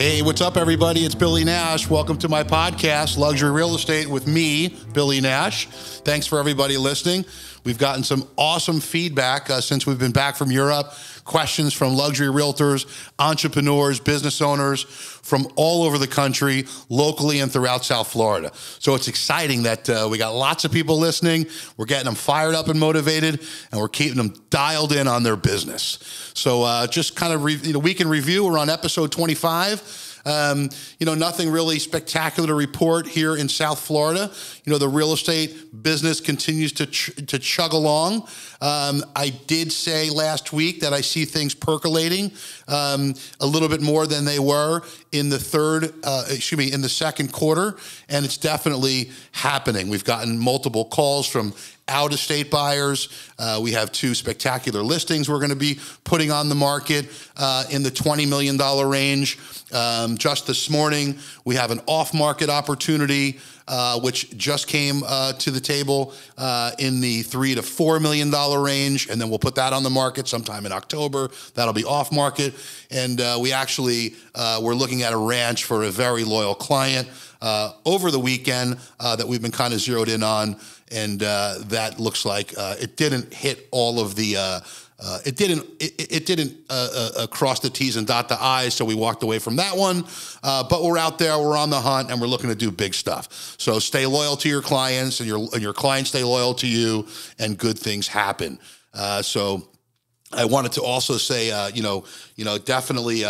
Hey, what's up, everybody? It's Billy Nash. Welcome to my podcast, Luxury Real Estate with me, Billy Nash. Thanks for everybody listening. We've gotten some awesome feedback since we've been back from Europe. Questions from luxury realtors, entrepreneurs, business owners from all over the country, locally and throughout South Florida. So it's exciting that we got lots of people listening. We're getting them fired up and motivated, and we're keeping them dialed in on their business. So just kind of, week in review, we're on episode 25. Nothing really spectacular to report here in South Florida. The real estate business continues to chug along. I did say last week that I see things percolating a little bit more than they were in the in the second quarter, and it's definitely happening. We've gotten multiple calls from out-of-state buyers. We have 2 spectacular listings we're going to be putting on the market in the $20 million range. Just this morning, we have an off-market opportunity which just came to the table in the $3 to $4 million range, and then we'll put that on the market sometime in October. That'll be off-market, and we actually we're looking at a ranch for a very loyal client over the weekend that we've been kind of zeroed in on, and that looks like it didn't hit all of the. It didn't cross the T's and dot the I's, so we walked away from that one. But we're out there, we're on the hunt, and we're looking to do big stuff. So stay loyal to your clients, and your clients stay loyal to you, and good things happen. So I wanted to also say, definitely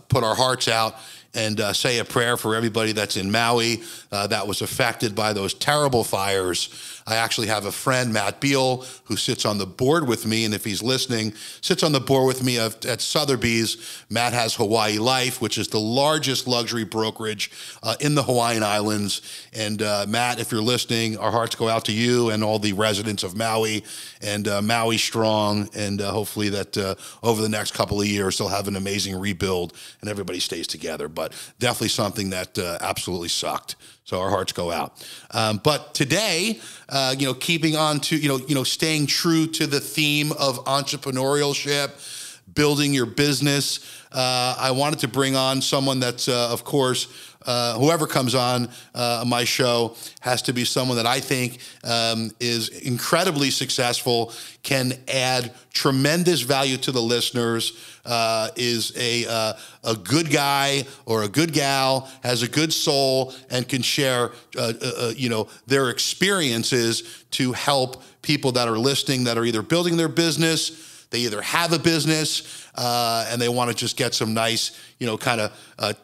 put our hearts out and say a prayer for everybody that's in Maui that was affected by those terrible fires. I actually have a friend, Matt Beal, who sits on the board with me, and if he's listening, sits on the board with me at Sotheby's. Matt has Hawaii Life, which is the largest luxury brokerage in the Hawaiian Islands. And Matt, if you're listening, our hearts go out to you and all the residents of Maui, and Maui strong, and hopefully that over the next couple of years, they'll have an amazing rebuild and everybody stays together. But definitely something that absolutely sucked. So our hearts go out. But today, keeping on to, staying true to the theme of entrepreneurship, building your business, I wanted to bring on someone that's, of course, whoever comes on my show has to be someone that I think is incredibly successful, can add tremendous value to the listeners, is a good guy or a good gal, has a good soul, and can share their experiences to help people that are listening that are either building their business, they either have a business, and they want to just get some nice,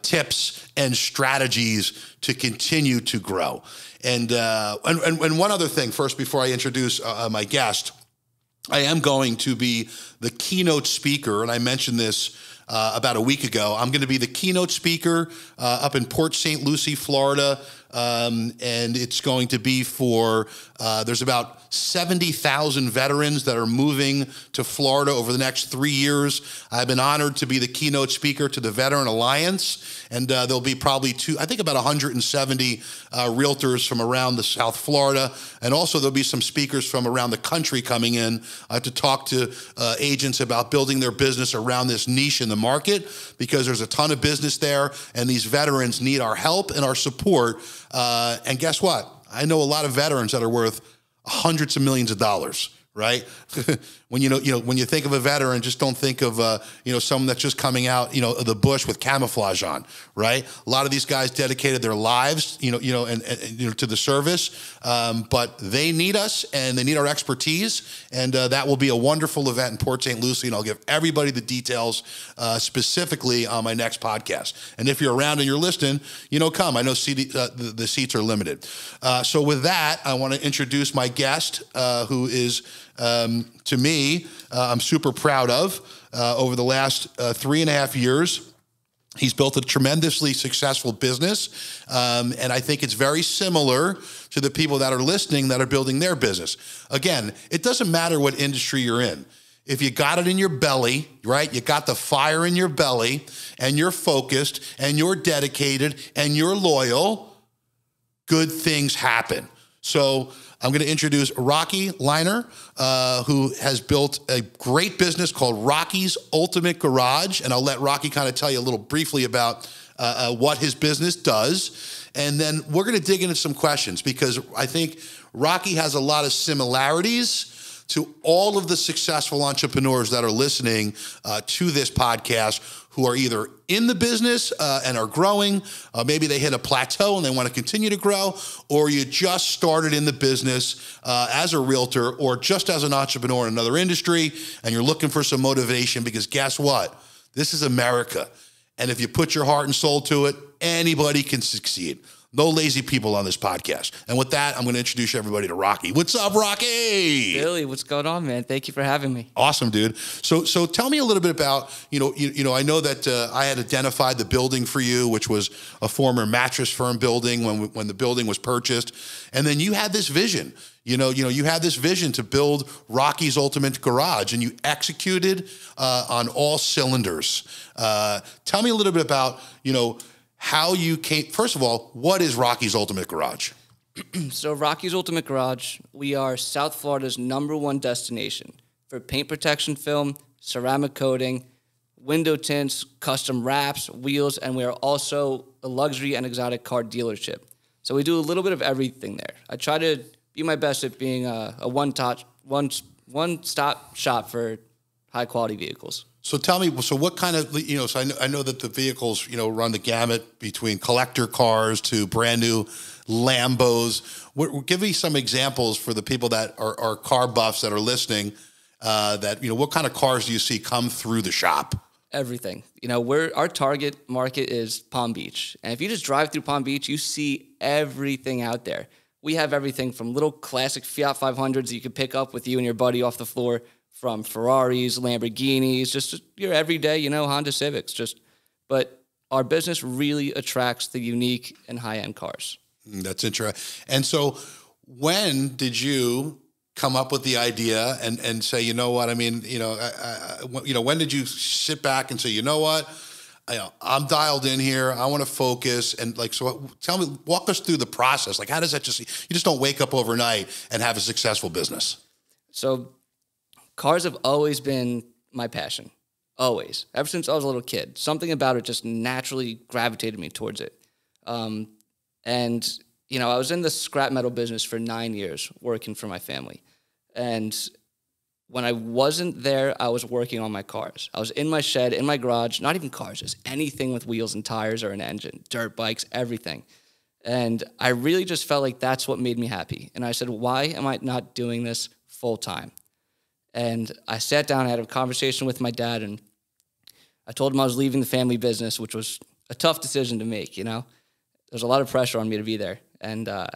tips and strategies to continue to grow. And one other thing first, before I introduce my guest, I am going to be the keynote speaker, and I mentioned this about a week ago. I'm going to be the keynote speaker up in Port St. Lucie, Florida, and it's going to be for, there's about 70,000 veterans that are moving to Florida over the next 3 years. I've been honored to be the keynote speaker to the Veteran Alliance, and there'll be probably about 170 realtors from around the South Florida, and also there'll be some speakers from around the country coming in to talk to agents about building their business around this niche in the market, because there's a ton of business there, and these veterans need our help and our support. And guess what? I know a lot of veterans that are worth hundreds of millions of dollars, right? When you think of a veteran, just don't think of someone that's just coming out of the bush with camouflage on, right? A lot of these guys dedicated their lives to the service, but they need us and they need our expertise, and that will be a wonderful event in Port St. Lucie, and I'll give everybody the details specifically on my next podcast. And if you're around and you're listening, come. I know the seats are limited. So with that, I want to introduce my guest, who is to me, I'm super proud of. Over the last 3.5 years, he's built a tremendously successful business, and I think it's very similar to the people that are listening that are building their business. Again, it doesn't matter what industry you're in. If you got it in your belly, right? You got the fire in your belly, and you're focused, and you're dedicated, and you're loyal, good things happen. So I'm going to introduce Rocky Liner, who has built a great business called Rocky's Ultimate Garage. And I'll let Rocky kind of tell you a little briefly about what his business does. And then we're going to dig into some questions because I think Rocky has a lot of similarities to all of the successful entrepreneurs that are listening to this podcast who are either in the business and are growing, maybe they hit a plateau and they want to continue to grow, or you just started in the business as a realtor or just as an entrepreneur in another industry, and you're looking for some motivation because guess what? This is America. And if you put your heart and soul to it, anybody can succeed. No lazy people on this podcast. And with that, I'm going to introduce everybody to Rocky. What's up, Rocky? Billy, what's going on, man? Thank you for having me. Awesome, dude. So tell me a little bit about, I know that I had identified the building for you, which was a former mattress firm building when the building was purchased. And then you had this vision. You had this vision to build Rocky's Ultimate Garage, and you executed on all cylinders. Tell me a little bit about, how you came. First of all, what is Rocky's Ultimate Garage? So Rocky's Ultimate Garage, we are South Florida's #1 destination for paint protection film, ceramic coating, window tints, custom wraps, wheels, and we are also a luxury and exotic car dealership. So we do a little bit of everything there. I try to be my best at being a one-stop shop for high-quality vehicles. So tell me, what kind of, so I know that the vehicles, run the gamut between collector cars to brand new Lambos. Give me some examples for the people that are car buffs that are listening, what kind of cars do you see come through the shop? Everything. Our target market is Palm Beach. And if you just drive through Palm Beach, you see everything out there. We have everything from little classic Fiat 500s that you can pick up with you and your buddy off the floor, from Ferraris, Lamborghinis, just your everyday, Honda Civics. But our business really attracts the unique and high-end cars. That's interesting. And so when did you come up with the idea and say, you know what, when did you sit back and say, you know what, I'm dialed in here, I want to focus, and tell me, walk us through the process. How does that you just don't wake up overnight and have a successful business? So cars have always been my passion, always. Ever since I was a little kid, something about it just naturally gravitated me towards it. I was in the scrap metal business for 9 years, working for my family. And when I wasn't there, I was working on my cars. I was in my shed, in my garage, not even cars, just anything with wheels and tires or an engine, dirt bikes, everything. And I really just felt like that's what made me happy. And I said, why am I not doing this full time? And I sat down, I had a conversation with my dad, and I told him I was leaving the family business, which was a tough decision to make, There's a lot of pressure on me to be there. And, I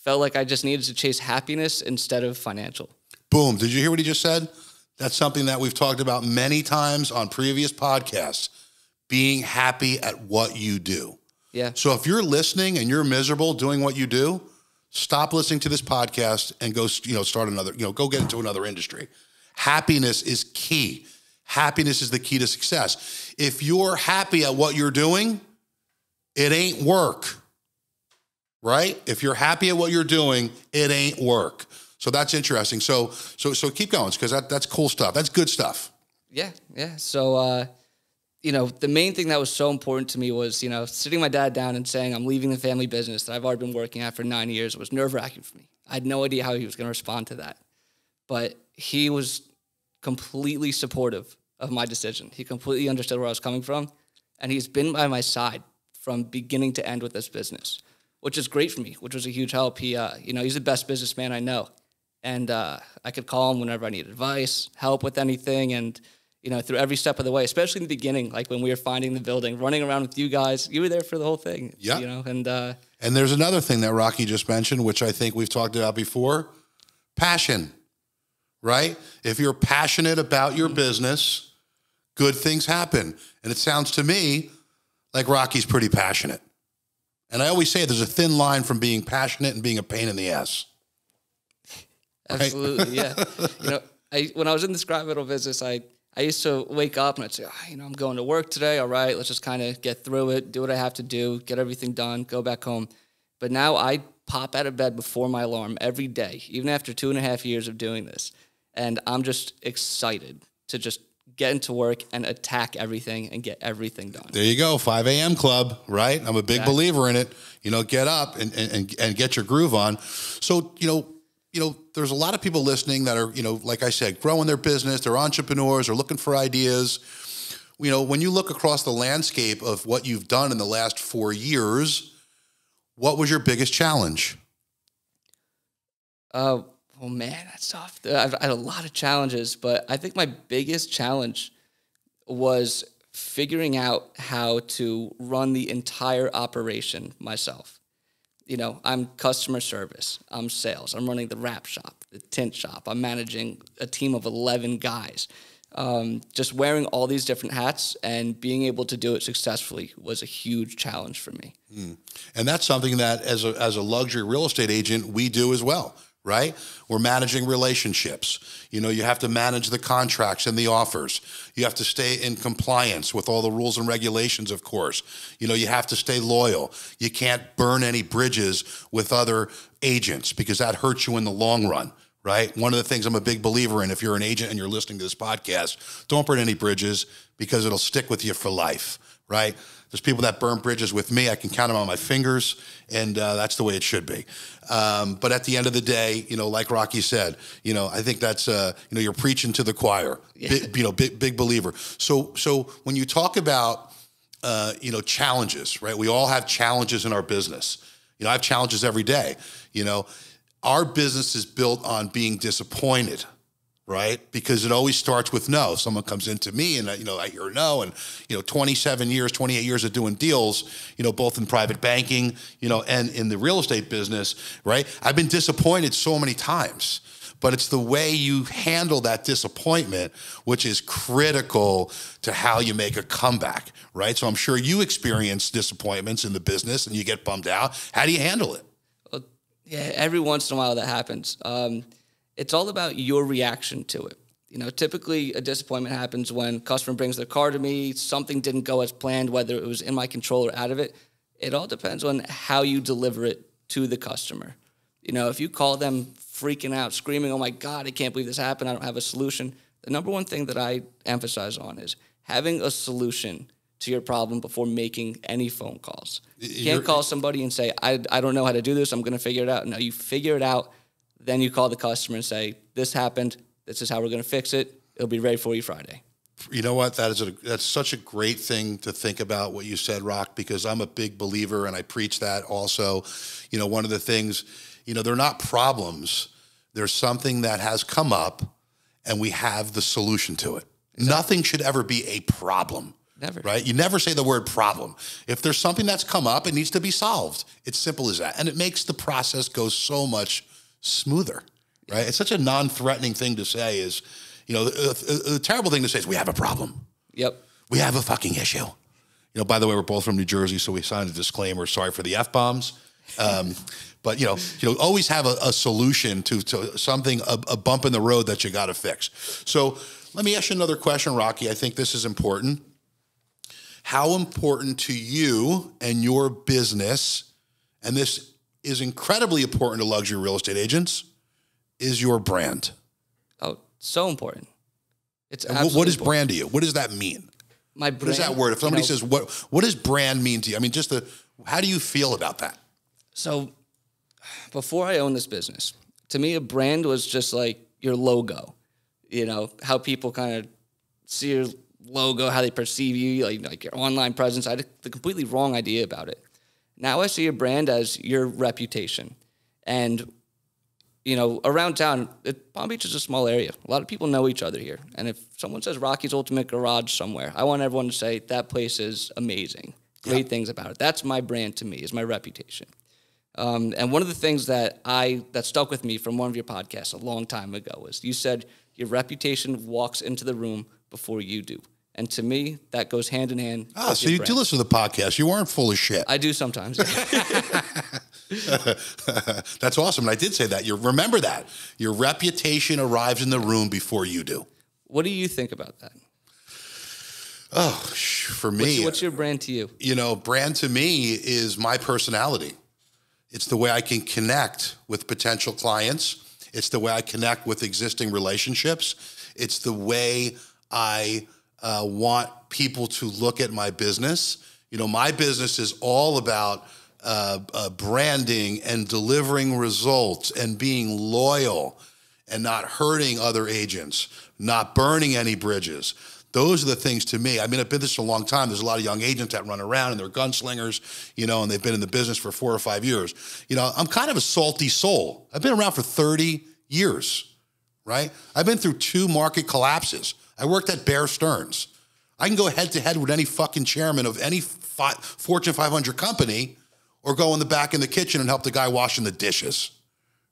felt like I just needed to chase happiness instead of financial. Boom. Did you hear what he just said? That's something that we've talked about many times on previous podcasts, being happy at what you do. Yeah. So if you're listening and you're miserable doing what you do, stop listening to this podcast and go, start another, go get into another industry. Happiness is key. Happiness is the key to success. If you're happy at what you're doing, it ain't work, right? If you're happy at what you're doing, it ain't work. So that's interesting. So keep going, because that's cool stuff. That's good stuff. Yeah. So, the main thing that was so important to me was, sitting my dad down and saying I'm leaving the family business that I've already been working at for 9 years was nerve-wracking for me. I had no idea how he was going to respond to that. But he was completely supportive of my decision. He completely understood where I was coming from, and he's been by my side from beginning to end with this business, which is great for me, which was a huge help. He's the best businessman I know, and I could call him whenever I need advice, help with anything, and through every step of the way, especially in the beginning, like when we were finding the building, running around with you guys, you were there for the whole thing. Yeah. And there's another thing that Rocky just mentioned, which I think we've talked about before, passion, right? If you're passionate about your business, good things happen. And it sounds to me like Rocky's pretty passionate. And I always say there's a thin line from being passionate and being a pain in the ass. Right? Absolutely, yeah. When I was in the scrap metal business, I used to wake up and I'd say, I'm going to work today. All right, let's just kind of get through it, do what I have to do, get everything done, go back home. But now I pop out of bed before my alarm every day, even after 2.5 years of doing this. And I'm just excited to just get into work and attack everything and get everything done. There you go, 5 a.m. club, right? I'm a big believer in it. Get up and get your groove on. So, there's a lot of people listening that are, like I said, growing their business. They're entrepreneurs. They're looking for ideas. When you look across the landscape of what you've done in the last 4 years, what was your biggest challenge? Oh man, that's tough. I've had a lot of challenges, but I think my biggest challenge was figuring out how to run the entire operation myself. I'm customer service, I'm sales, I'm running the wrap shop, the tint shop, I'm managing a team of 11 guys. Just wearing all these different hats and being able to do it successfully was a huge challenge for me. And that's something that as a luxury real estate agent, we do as well, right? We're managing relationships. You have to manage the contracts and the offers. You have to stay in compliance with all the rules and regulations, of course. You have to stay loyal. You can't burn any bridges with other agents because that hurts you in the long run. Right? One of the things I'm a big believer in, if you're an agent and you're listening to this podcast, don't burn any bridges because it'll stick with you for life, right? There's people that burn bridges with me. I can count them on my fingers, and that's the way it should be. But at the end of the day, like Rocky said, I think that's, you're preaching to the choir, big believer. So when you talk about, challenges, right? We all have challenges in our business. I have challenges every day, Our business is built on being disappointed, right? Because it always starts with no. Someone comes into me and, I hear no. And, 27 years, 28 years of doing deals, both in private banking, and in the real estate business, right? I've been disappointed so many times. But it's the way you handle that disappointment, which is critical to how you make a comeback, right? So I'm sure you experience disappointments in the business and you get bummed out. How do you handle it? Yeah, every once in a while that happens. It's all about your reaction to it. Typically a disappointment happens when a customer brings their car to me, something didn't go as planned, whether it was in my control or out of it. It all depends on how you deliver it to the customer. If you call them freaking out, screaming, oh my God, I can't believe this happened, I don't have a solution. The number one thing that I emphasize on is having a solution to your problem before making any phone calls. You can't call somebody and say, I don't know how to do this, I'm going to figure it out. No, you figure it out, then you call the customer and say, this happened, this is how we're going to fix it, it'll be ready for you Friday. You know what? That's such a great thing to think about what you said, Rock, because I'm a big believer and I preach that also. One of the things, they're not problems. There's something that has come up and we have the solution to it. Exactly. Nothing should ever be a problem. Never. Right? You never say the word problem. If there's something that's come up, it needs to be solved. It's simple as that. And it makes the process go so much smoother, right? It's such a non-threatening thing to say is, the terrible thing to say is we have a problem. Yep. We have a fucking issue. By the way, we're both from New Jersey, so we signed a disclaimer. Sorry for the F-bombs. But, always have a solution to something, a bump in the road that you got to fix. So let me ask you another question, Rocky. I think this is important. How important to you and your business, and this is incredibly important to luxury real estate agents, is your brand? Oh, so important. It's what is brand to you? What does that mean? My brand. What is that word? If somebody says, what does brand mean to you? I mean, how do you feel about that? So before I owned this business, to me, a brand was just like your logo. How people kind of see your logo, how they perceive you, like your online presence. I had the completely wrong idea about it. Now I see your brand as your reputation. And, around town, Palm Beach is a small area. A lot of people know each other here. And if someone says Rocky's Ultimate Garage somewhere, I want everyone to say that place is amazing. Great things about it. That's my brand to me, is my reputation. And one of the things that stuck with me from one of your podcasts a long time ago was you said your reputation walks into the room before you do. And to me, that goes hand in hand. Ah, so you do listen to the podcast. You aren't full of shit. I do sometimes. That's awesome. And I did say that. Remember that. Your reputation arrives in the room before you do. What do you think about that? Oh, for me. What's your brand to you? Brand to me is my personality. It's the way I can connect with potential clients. It's the way I connect with existing relationships. It's the way I want people to look at my business. You know, my business is all about branding and delivering results and being loyal and not hurting other agents, not burning any bridges. Those are the things to me. I mean, I've been this for a long time. There's a lot of young agents that run around and they're gunslingers, you know, and they've been in the business for 4 or 5 years. You know, I'm kind of a salty soul. I've been around for 30 years, right? I've been through 2 market collapses. I worked at Bear Stearns. I can go head to head with any fucking chairman of any Fortune 500 company or go in the back in the kitchen and help the guy washing the dishes,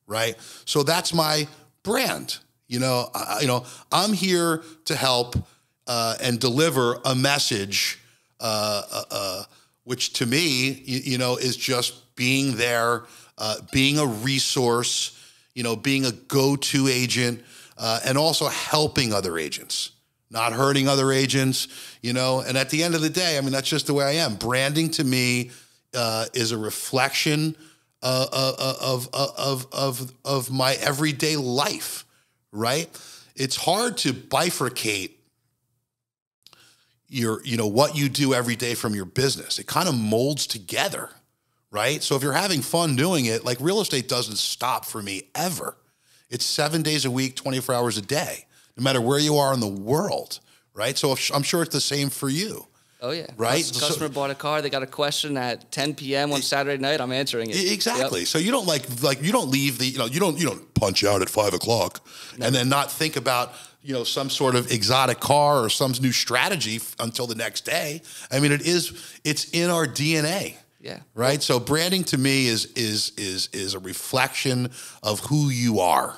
right? So that's my brand. You know, I'm here to help and deliver a message, which to me, you know, is just being there, being a resource, you know, being a go-to agent, and also helping other agents, not hurting other agents, you know. And at the end of the day, I mean, that's just the way I am. Branding to me is a reflection of my everyday life, right? It's hard to bifurcate you know, what you do every day from your business. It kind of molds together, right? So if you're having fun doing it, like real estate doesn't stop for me ever. It's 7 days a week, 24 hours a day, no matter where you are in the world, right? So I'm sure it's the same for you. Oh, yeah. Right? Customer bought a car. They got a question at 10 p.m. on Saturday night. I'm answering it. Exactly. Yep. So you don't like you don't leave the, you know, you don't punch out at 5 o'clock and then not think about, you know, some sort of exotic car or some new strategy until the next day. I mean, it's in our DNA. Yeah. Right. So branding to me is a reflection of who you are.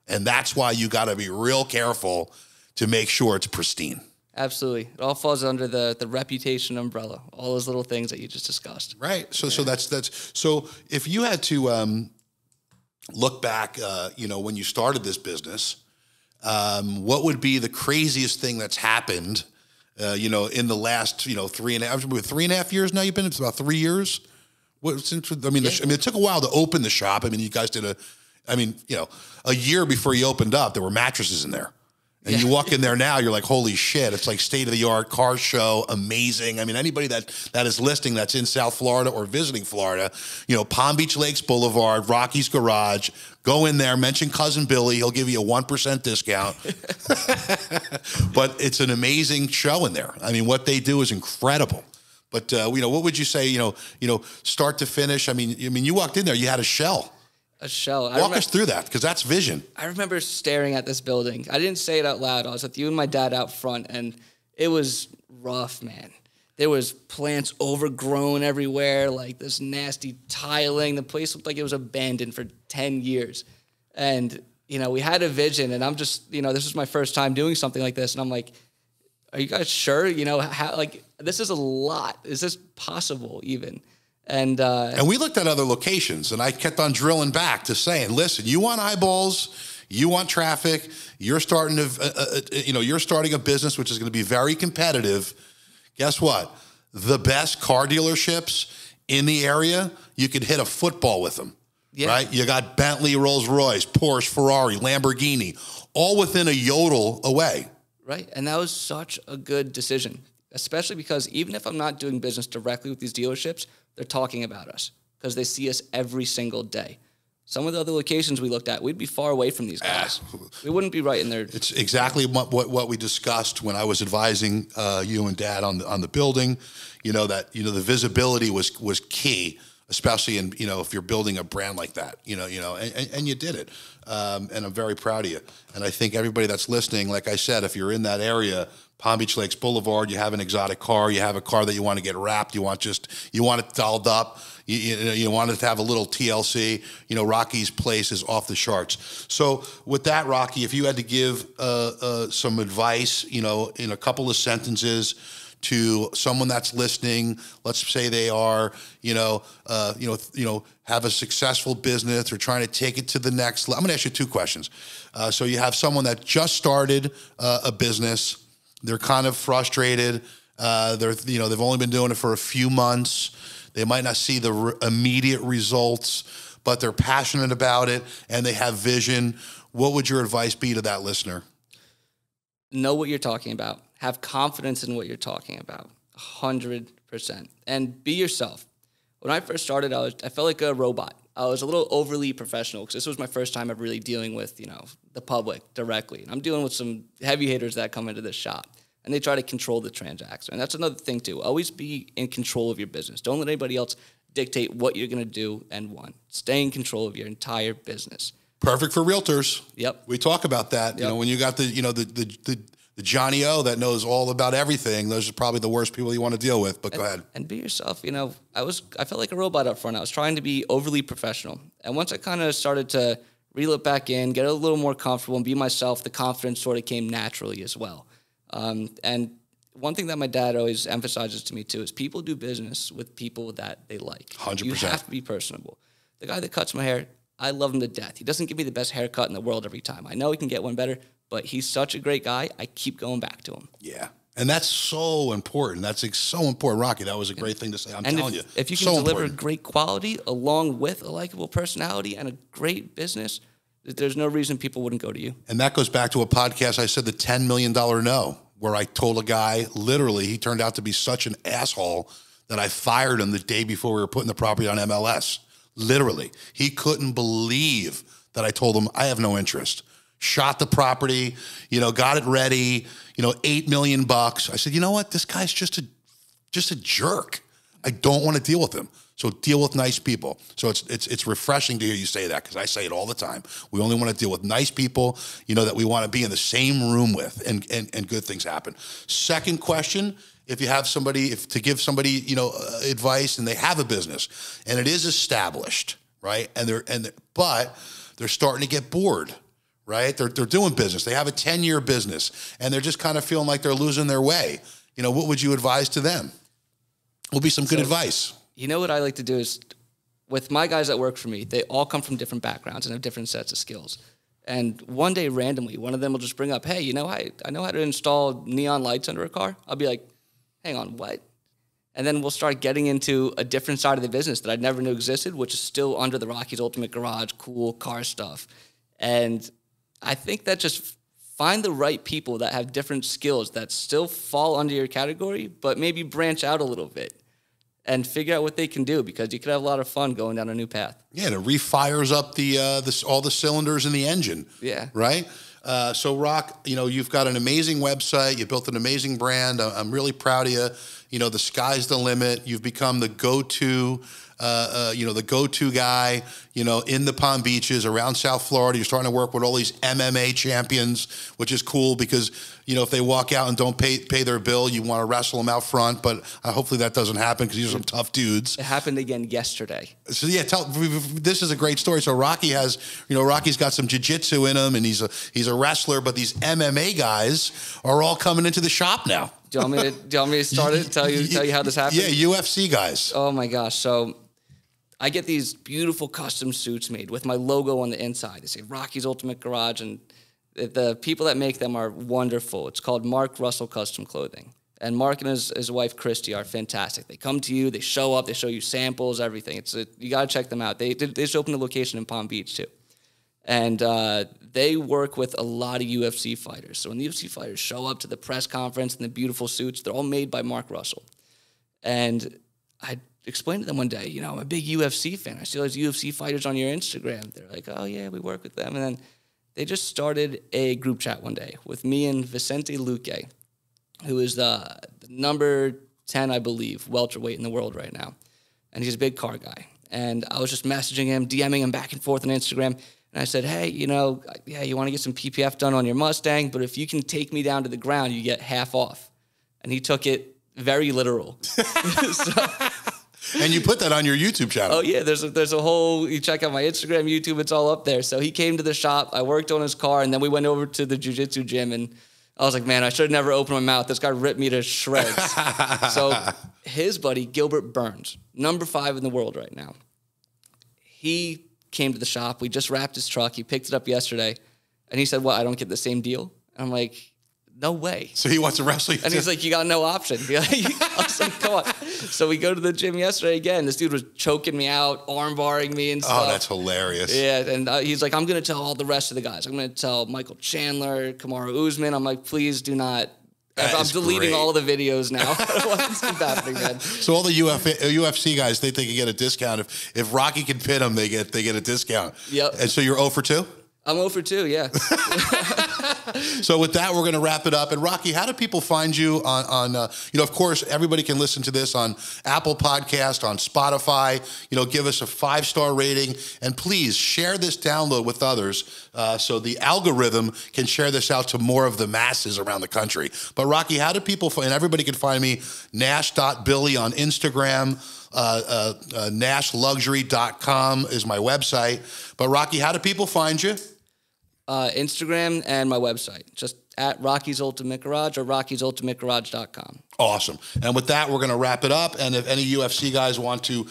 And that's why you got to be real careful to make sure it's pristine. Absolutely. It all falls under the reputation umbrella, all those little things that you just discussed. Right. So so if you had to look back, you know, when you started this business, what would be the craziest thing that's happened, you know, in the last, you know, 3.5 years now? You've been, it's about 3 years. I mean, it took a while to open the shop. I mean, you guys did you know, a year before you opened up, there were mattresses in there. And you walk in there now, you're like, holy shit, it's like state-of-the-art car show, amazing. I mean, anybody that is listing that's in South Florida or visiting Florida, you know, Palm Beach Lakes Boulevard, Rocky's Garage, go in there, mention Cousin Billy, he'll give you a 1% discount. But it's an amazing show in there. I mean, what they do is incredible. But, you know, what would you say, you know, start to finish? I mean, you walked in there, you had a shell. A shell. Walk us through that, because that's vision. I remember staring at this building. I didn't say it out loud. I was with you and my dad out front, and it was rough, man. There was plants overgrown everywhere, like this nasty tiling. The place looked like it was abandoned for 10 years. And, you know, we had a vision, and I'm just, you know, this was my first time doing something like this, and I'm like, are you guys sure? You know, how, like, this is a lot. Is this possible even? And we looked at other locations, and I kept on drilling back to saying, listen, you want eyeballs, you want traffic, you're starting to, you're starting a business which is going to be very competitive. Guess what? The best car dealerships in the area, you could hit a football with them, right? You got Bentley, Rolls Royce, Porsche, Ferrari, Lamborghini, all within a yodel away. Right, and that was such a good decision, especially because even if I'm not doing business directly with these dealerships, they're talking about us because they see us every single day. Some of the other locations we looked at, we'd be far away from these guys. We wouldn't be right in there. It's exactly what we discussed when I was advising you and Dad on the building. You know that the visibility was key, especially in if you're building a brand like that. And you did it, and I'm very proud of you. And I think everybody that's listening, like I said, if you're in that area, Palm Beach Lakes Boulevard, you have an exotic car, you have a car that you want to get wrapped, you want it dolled up, you want it to have a little TLC, Rocky's place is off the charts. So with that, Rocky, if you had to give some advice, in a couple of sentences to someone that's listening, let's say they are, have a successful business or trying to take it to the next level. I'm going to ask you two questions. So you have someone that just started a business. They're kind of frustrated. They've only been doing it for a few months. They might not see the immediate results, but they're passionate about it and they have vision. What would your advice be to that listener? Know what you're talking about. Have confidence in what you're talking about. 100%. And be yourself. When I first started, I felt like a robot. I was a little overly professional because this was my first time ever really dealing with, the public directly. And I'm dealing with some heavy hitters that come into this shop, and they try to control the transaction. And that's another thing, too. Always be in control of your business. Don't let anybody else dictate what you're going to do and when. Stay in control of your entire business. Perfect for realtors. Yep. We talk about that. Yep. When you got the Johnny O that knows all about everything, those are probably the worst people you want to deal with, but go ahead. And be yourself. I felt like a robot up front. I was trying to be overly professional. And once I kind of started to reel it back in, get a little more comfortable and be myself, the confidence sort of came naturally as well. And one thing that my dad always emphasizes to me too is people do business with people that they like. 100%. You have to be personable. The guy that cuts my hair, I love him to death. He doesn't give me the best haircut in the world every time. I know he can get one better, but he's such a great guy. I keep going back to him. Yeah. And that's so important. That's so important, Rocky. That was a great thing to say. I'm telling you. If you can deliver great quality along with a likable personality and a great business, there's no reason people wouldn't go to you. And that goes back to a podcast I said, the $10 million no, where I told a guy, literally, he turned out to be such an asshole that I fired him the day before we were putting the property on MLS. Literally. He couldn't believe that I told him I have no interest. Shot the property, got it ready, $8 million. I said, you know what? This guy's just a jerk. I don't want to deal with him. So deal with nice people. So it's refreshing to hear you say that, because I say it all the time. We only want to deal with nice people, that we want to be in the same room with, and good things happen. Second question, if you have somebody, to give somebody, advice and they have a business and it is established, right? But they're starting to get bored. Right? They're doing business. They have a 10-year business, and they're just kind of feeling like they're losing their way. What would you advise to them? Will be some good advice. What I like to do is, with my guys that work for me, they all come from different backgrounds and have different sets of skills. And one day, randomly, one of them will just bring up, hey, I know how to install neon lights under a car. I'll be like, hang on, what? And then we'll start getting into a different side of the business that I never knew existed, which is still under the Rocky's Ultimate Garage, cool car stuff. And I think that just find the right people that have different skills that still fall under your category, but maybe branch out a little bit and figure out what they can do, because you could have a lot of fun going down a new path. Yeah, and it refires up all the cylinders in the engine. Yeah. Right? So, Rock, you've got an amazing website. You built an amazing brand. I'm really proud of you. The sky's the limit. You've become the go-to the go-to guy, in the Palm Beaches, around South Florida. You're starting to work with all these MMA champions, which is cool because, if they walk out and don't pay their bill, you want to wrestle them out front. But hopefully that doesn't happen, because these are some tough dudes. It happened again yesterday. So yeah, this is a great story. So Rocky's got some jiu-jitsu in him, and he's a wrestler, but these MMA guys are all coming into the shop now. Do you want me to start it? Tell you how this happened? Yeah, UFC guys. Oh my gosh. So I get these beautiful custom suits made with my logo on the inside. They say Rocky's Ultimate Garage, and the people that make them are wonderful. It's called Mark Russell Custom Clothing. And Mark and his wife, Christy, are fantastic. They come to you, they show up, they show you samples, everything. You got to check them out. They just opened a location in Palm Beach, too. And they work with a lot of UFC fighters. So when the UFC fighters show up to the press conference in the beautiful suits, they're all made by Mark Russell. And I explained to them one day, I'm a big UFC fan. I see all these UFC fighters on your Instagram. They're like, oh, yeah, we work with them. And then they just started a group chat one day with me and Vicente Luque, who is the number 10, I believe, welterweight in the world right now. And he's a big car guy. And I was just messaging him, DMing him back and forth on Instagram. And I said, hey, you want to get some PPF done on your Mustang, but if you can take me down to the ground, you get half off. And he took it very literal. And you put that on your YouTube channel. Oh, yeah. There's a whole, you check out my Instagram, YouTube, it's all up there. So he came to the shop, I worked on his car, and then we went over to the jiu-jitsu gym, and I was like, man, I should have never opened my mouth. This guy ripped me to shreds. So his buddy, Gilbert Burns, number 5 in the world right now, he came to the shop. We just wrapped his truck. He picked it up yesterday, and he said, what, I don't get the same deal? And I'm like, no way. So he wants to wrestle you. And he's like, you got no option. I was like, come on. So we go to the gym yesterday again. This dude was choking me out, arm barring me and stuff. Oh, that's hilarious. Yeah, and he's like, I'm going to tell all the rest of the guys. I'm going to tell Michael Chandler, Kamaru Usman. I'm like, please do not. I'm deleting all the videos now. I don't want this to keep happening, man. So all the UFC guys, they think you get a discount. If Rocky can pin them, they get a discount. Yep. And so you're 0 for 2? I'm 0 for 2, yeah. So with that, we're going to wrap it up. And Rocky, how do people find you on of course, everybody can listen to this on Apple Podcast, on Spotify, give us a 5-star rating. And please share this download with others so the algorithm can share this out to more of the masses around the country. But Rocky, how do people find, and everybody can find me, Nash.Billy on Instagram, NashLuxury.com is my website. But Rocky, how do people find you? Instagram and my website, just at Rocky's Ultimate Garage or Rocky'sUltimateGarage.com. Awesome. And with that, we're going to wrap it up. And if any UFC guys want to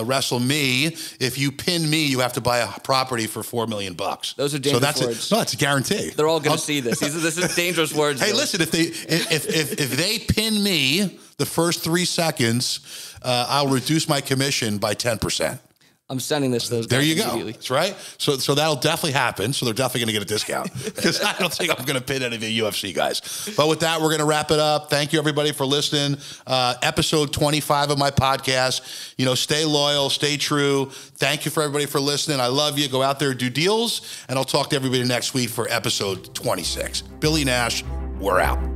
wrestle me, if you pin me, you have to buy a property for $4 million. Those are dangerous words. No, that's a guarantee. They're all going to see this. This is dangerous words. Hey, listen, if they pin me the first 3 seconds, I'll reduce my commission by 10%. I'm sending this to those guys. There you go. That's right. So that'll definitely happen. So they're definitely going to get a discount because I don't think I'm going to pin any of the UFC guys. But with that, we're going to wrap it up. Thank you, everybody, for listening. Episode 25 of my podcast. Stay loyal, stay true. Thank you for everybody for listening. I love you. Go out there, do deals, and I'll talk to everybody next week for episode 26. Billy Nash, we're out.